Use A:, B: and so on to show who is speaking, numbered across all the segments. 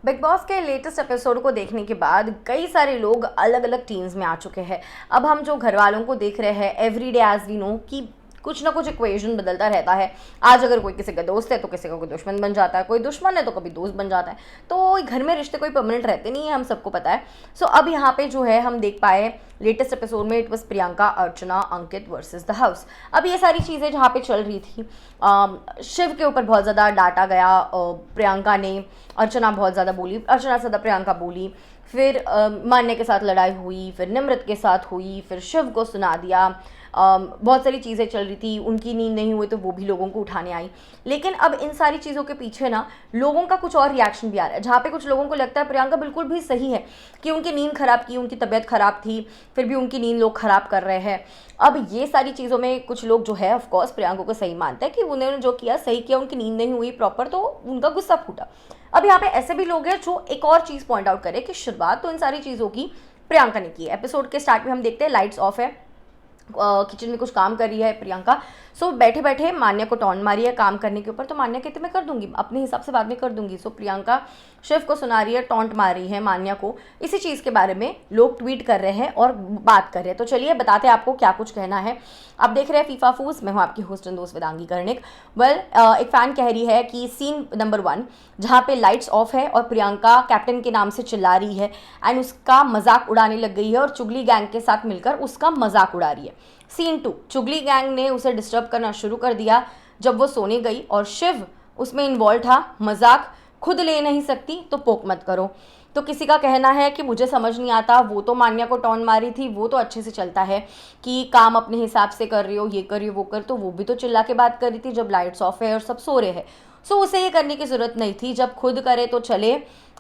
A: Big boss के latest episode को देखने के बाद कई सारे लोग अलग अलग टीम्स में आ चुके हैं। अब हम जो घर वालों को देख रहे हैं every day as we know कि कुछ ना कुछ इक्वेशन बदलता रहता है। आज अगर कोई किसी का दोस्त है तो किसी का कोई दुश्मन बन जाता है, कोई दुश्मन है तो कभी दोस्त बन जाता है। तो घर में रिश्ते कोई परमानेंट रहते नहीं है, हम सबको पता है। सो अब यहाँ पे जो है हम देख पाए लेटेस्ट एपिसोड में it was Priyanka, Archana, Ankit versus the house. अब ये सारी चीज़ें जहाँ पे चल रही थी, शिव के ऊपर बहुत ज़्यादा डांटा गया। प्रियंका ने, अर्चना बहुत ज़्यादा बोली, अर्चना से ज़्यादा प्रियंका बोली। फिर मान्या के साथ लड़ाई हुई, फिर निमृत के साथ हुई, फिर शिव को सुना दिया। बहुत सारी चीज़ें चल रही थी। उनकी नींद नहीं हुई तो वो भी लोगों को उठाने आई। लेकिन अब इन सारी चीज़ों के पीछे ना लोगों का कुछ और रिएक्शन भी आ रहा है, जहाँ पे कुछ लोगों को लगता है प्रियंका बिल्कुल भी सही है कि उनकी नींद खराब की, उनकी तबीयत खराब थी, फिर भी उनकी नींद लोग खराब कर रहे हैं। अब ये सारी चीज़ों में कुछ लोग जो है ऑफकोर्स प्रियंका को सही मानते हैं कि उन्होंने जो किया सही किया, उनकी नींद नहीं हुई प्रॉपर तो उनका गुस्सा फूटा। अब यहाँ पे ऐसे भी लोग हैं जो एक और चीज़ पॉइंट आउट करें कि शुरुआत तो इन सारी चीज़ों की प्रियंका ने की है। एपिसोड के स्टार्ट में हम देखते हैं लाइट्स ऑफ है, किचन में कुछ काम कर रही है प्रियंका। सो बैठे बैठे मान्या को टॉन्ट मारी है काम करने के ऊपर, तो मान्या कहते मैं कर दूंगी, अपने हिसाब से बाद में कर दूंगी। सो प्रियंका शिव को सुना रही है, टॉन्ट मार रही है मान्या को। इसी चीज़ के बारे में लोग ट्वीट कर रहे हैं और बात कर रहे हैं। तो चलिए बताते हैं आपको क्या कुछ कहना है। आप देख रहे हैं फीफा फूस, मैं हूँ आपकी होस्ट एंड दोस्त वेदांगी कर्णिक। एक फैन कह रही है कि सीन नंबर 1 जहाँ पे लाइट्स ऑफ है और प्रियंका कैप्टन के नाम से चिल्ला रही है एंड उसका मजाक उड़ाने लग गई है और चुगली गैंग के साथ मिलकर उसका मजाक उड़ा रही है। सीन 2, चुगली गैंग ने उसे डिस्टर्ब करना शुरू कर दिया जब वो सोने गई और शिव उसमें इन्वॉल्व था। मजाक खुद ले नहीं सकती तो पोक मत करो। तो किसी का कहना है कि मुझे समझ नहीं आता, वो तो मान्या को टॉन मारी थी, वो तो अच्छे से चलता है कि काम अपने हिसाब से कर रही हो, ये कर रही हो, वो कर, तो वो भी तो चिल्ला के बात कर रही थी जब लाइट्स ऑफ है और सब सो रहे हैं। सो उसे ये करने की ज़रूरत नहीं थी, जब खुद करे तो चले,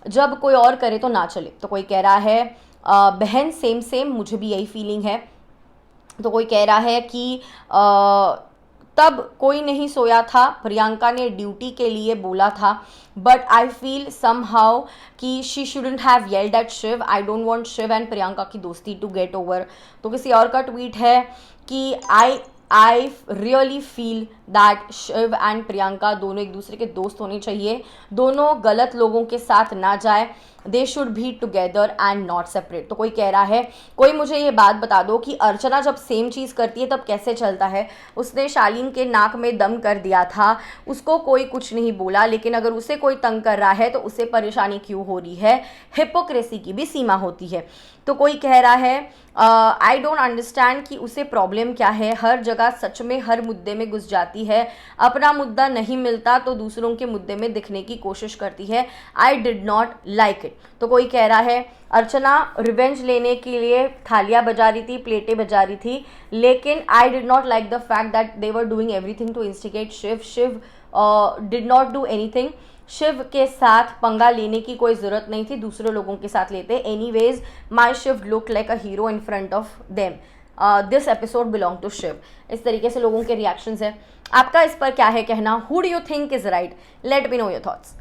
A: जब कोई और करे तो ना चले। तो कोई कह रहा है बहन सेम सेम, मुझे भी यही फीलिंग है। तो कोई कह रहा है कि तब कोई नहीं सोया था, प्रियंका ने ड्यूटी के लिए बोला था, but I feel somehow कि she shouldn't have yelled at Shiv. I don't want Shiv and Priyanka की दोस्ती टू गेट ओवर। तो किसी और का ट्वीट है कि I really feel that Shiv and Priyanka दोनों एक दूसरे के दोस्त होने चाहिए, दोनों गलत लोगों के साथ ना जाए, they should be together and not separate. तो कोई कह रहा है, कोई मुझे ये बात बता दो कि अर्चना जब सेम चीज़ करती है तब कैसे चलता है। उसने शालीन के नाक में दम कर दिया था, उसको कोई कुछ नहीं बोला, लेकिन अगर उसे कोई तंग कर रहा है तो उसे परेशानी क्यों हो रही है। हिपोक्रेसी की भी सीमा होती है। तो कोई कह रहा है आई डोंट अंडरस्टैंड कि उसे प्रॉब्लम क्या है, हर जगह सच में हर मुद्दे में घुस जाती है, अपना मुद्दा नहीं मिलता तो दूसरों के मुद्दे में दिखने की कोशिश करती है। आई डिड नॉट लाइक इट। तो कोई कह रहा है अर्चना रिवेंज लेने के लिए थालियां बजा रही थी, प्लेटें बजा रही थी, लेकिन I did not like the fact that they were doing everything to instigate Shiv. Shiv did not do anything. Shiv के साथ पंगा लेने की कोई ज़रूरत नहीं थी, दूसरे लोगों के साथ लेते। Anyways my Shiv look like a hero in front of them. This episode belong to Shiv. इस तरीके से लोगों के रिएक्शंस है। आपका इस पर क्या है कहना? Who do you think is right? Let me know your thoughts.